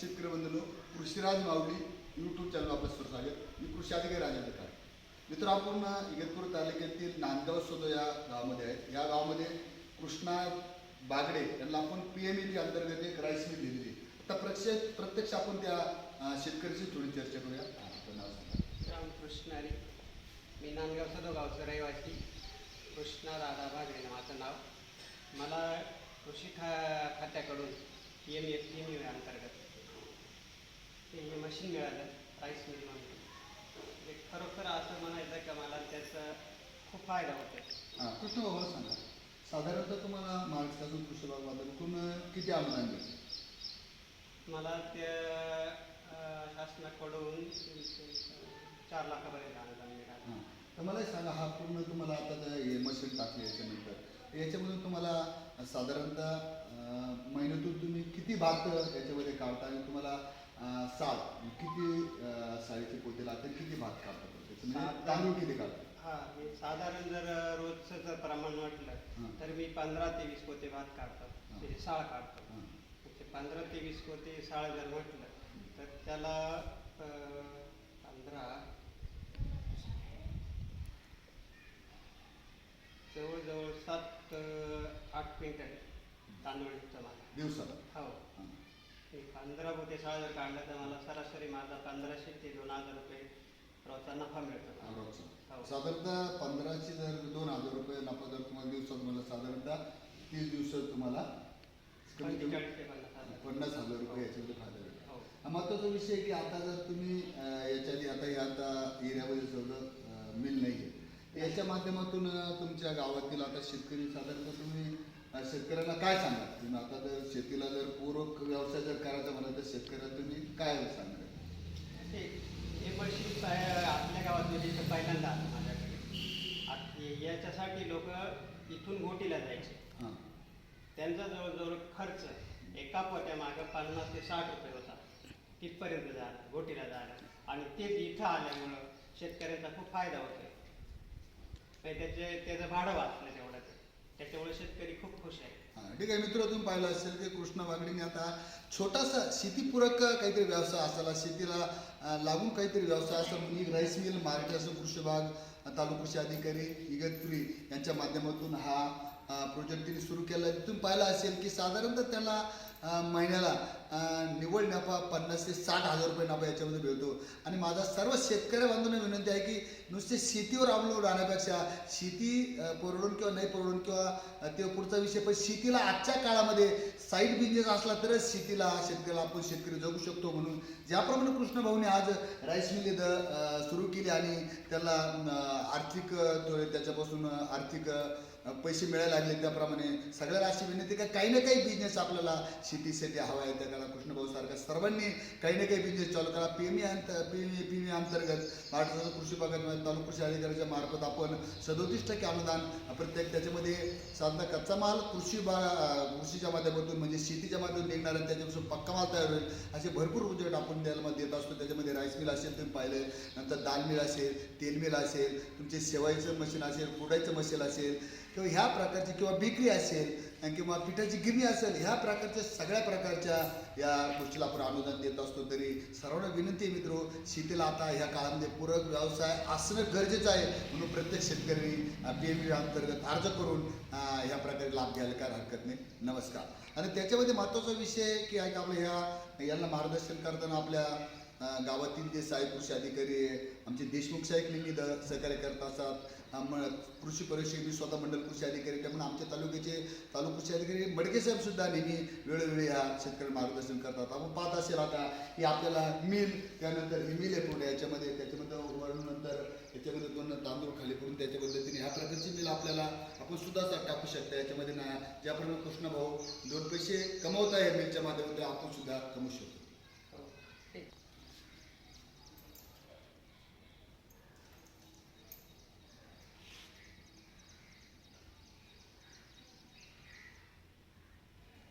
शेतकरी बंधूंनो, कृषीराज माऊली YouTube channel आपलं स्वागत. मी कृषी अधिकारी राजेंद्र काळे. मित्र, आपण इगतपुरी तालुक्यातील नांदगाव सदो या गावामध्ये आहेत. या गावामध्ये कृष्णा बागडे यांना आपण PMET अंतर्गत एक राईस मिल दिलेली. आता प्रत्यक्ष आपण त्या शेतकऱ्याची थोडी चर्चा करूया. आपलं नाव सांगा. रामकृष्ण हरी. मी नांदगाव सदो गावचा रहिवासी कृष्णा राधा बागडे माझं नाव. मला कृषी खात्याकडून PME अंतर्गत ते मशीन मिळालं, राईस मिल म्हणून. खरोखर असं म्हणायचं का मला त्याचा खूप फायदा होतो. कृष्ण बाबा सांगा, साधारणतः तुम्हाला महाराष्ट्रातून कृषी विभागातून किती अनुदान मिळतं? मला त्या शासनाकडून 4 लाखापर्यंत अनुदान मिळालं. तर मला सांगा, हा पूर्ण तुम्हाला आता हे मशीन टाकले याच्यानंतर याच्यामधून तुम्हाला साधारणतः महिन्यातून तुम्ही किती भात याच्यामध्ये काढता आणि तुम्हाला साल किती साडीचे पोते लागतात, किती भात काढतात, म्हणजे तांदूळ किती काढतात? मी साधारण जर रोजचं जर प्रमाण म्हटलं तर मी 15 ते 20 पोते भात काढतो, म्हणजे साळ काढतो. ते 15 ते 20 पोते साळ जर म्हटलं तर त्याला 15 जवळजवळ 7-8 क्विंटल तांदूळ निघतं मला दिवसाला. हो. 15 पोते साळ जर काढलं तर मला सरासरी माझा 1500 ते 2000 रुपये रोजचा नफा मिळतो. रोजचा साधारणतः 1500 जर 2000 रुपये नफा जर तुम्हाला दिवसात मला साधारणतः 30 दिवसात तुम्हाला 50,000 रुपये याच्यामध्ये फायदा भेटतो. महत्त्वाचा विषय आहे की आता जर तुम्ही याच्या आधी आता एरियामध्ये सगळं मिल नाही आहे, याच्या माध्यमातून तुमच्या गावातील आता शेतकरी साधारणतः तुम्ही शेतकऱ्यांना काय सांगा? तुम्ही आता जर शेतीला जर पूरक व्यवसाय जर करायचा म्हणाल तर शेतकऱ्याला तुम्ही काय सांगणार? हे मशीन आपल्या गावात म्हणजे पहिल्यांदा आलं माझ्याकडे. याच्यासाठी लोक इथून गोटीला जायचे. त्यांचा जवळजवळ खर्च एका पोत्यामागं 50 ते 60 रुपये होता तिथपर्यंत जायला, गोटीला जायला. आणि ते इथं आल्यामुळं शेतकऱ्यांचा खूप फायदा होतो. त्याचं भाडं वाचलं तेवढं, त्याच्यामुळे शेतकरी खूप खुश आहे. ठीक आहे मित्र, तुम्ही पाहिलं असेल की कृष्णा बागडेने आता छोटासा शेतीपूरक काहीतरी व्यवसाय असायला, शेतीला लागून काहीतरी व्यवसाय असं म्हणजे राईस मिल महाराष्ट्र कृषी विभाग, तालुका कृषी अधिकारी इगतपुरी यांच्या माध्यमातून हा प्रोजेक्ट तिने सुरू केला. तुम्ही पाहिलं असेल की साधारणतः त्याला महिन्याला निव्वळ नफा 50 ते 60 हजार रुपये नफा याच्यामध्ये मिळतो. आणि माझा सर्व शेतकरी बांधवांना विनंती आहे की नुसते शेतीवर अवलंबून राहण्यापेक्षा शेती परवडून किंवा नाही परवडून किंवा ते पुढचा विषय, पण शेतीला आजच्या काळामध्ये साईड बिझनेस असला तरच शेतकऱ्याला आपण शेतकरी जगू शकतो. म्हणून ज्याप्रमाणे कृष्ण भाऊने आज राईस मिल सुरू केली आणि त्याला आर्थिक त्याच्यापासून आर्थिक पैसे मिळायला लागले, त्याप्रमाणे सगळ्याला अशी विनंती का काही ना काही बिझनेस आपल्याला शेतीसाठी हवा आहे. त्याला कृष्णभाऊ सारख्या सर्वांनी काही ना काही बिझनेस चालू करा. PME अंतर्गत महाराष्ट्राच्या कृषी विभागात तालुका कृषी अधिकाऱ्याच्या मार्फत आपण 37% अनुदान प्रत्येक त्याच्यामध्ये साधा कच्चा माल कृषीच्या माध्यमातून म्हणजे शेतीच्या माध्यमातून निघणार आणि त्याच्यापासून पक्का माल तयार होईल असे भरपूर प्रोजेक्ट आपण त्याला देत असतो. त्याच्यामध्ये राईस मिल असेल तुम्ही पाहिलं, नंतर दाल मिल असेल, तेल मिल असेल, तुमचे शेवायचं मशीन असेल, कुडायचं मशीन असेल किंवा ह्या प्रकारची किंवा बेकरी असेल किंवा पिठाची गिरणी असेल, ह्या प्रकारच्या सगळ्या प्रकारच्या या गोष्टीला आपण अनुदान देत असतो. तरी सर्वांना विनंती आहे मित्रो, शेतीला आता ह्या काळामध्ये पूरक व्यवसाय असणं गरजेचं आहे. म्हणून प्रत्येक शेतकऱ्यांनी PME अंतर्गत अर्ज करून ह्या प्रकारे लाभ घ्यायला काय हरकत नाही. नमस्कार. आणि त्याच्यामध्ये महत्त्वाचा विषय की आपल्या यांना मार्गदर्शन करताना आपल्या गावातील जे सहाय्यक कृषी अधिकारी आमचे देशमुख साहेब नेहमी सहकार्य करत असतात. कृषी परिषद मी स्वतः मंडल कृषी अधिकारी, त्यामुळे आमच्या तालुक्याचे तालुका कृषी अधिकारी मडके साहेब सुद्धा नेहमी वेळोवेळी ह्या शेतकरी मार्गदर्शन करतात. आपण पाहत असेल आता की आपल्याला मिल, त्यानंतर ही मिल आहे पुढे याच्यामध्ये, त्याच्यामध्ये वरून नंतर याच्यामध्ये 2 तांदूळ खाली करून त्याच्या पद्धतीने ह्या प्रकारची मिल आपल्याला आपण सुद्धा टाकू शकता. याच्यामध्ये ज्याप्रमाणे कृष्णभाऊ 2 पैसे कमवत आहे मिलच्या माध्यमातून आपण सुद्धा कमवू शकतो.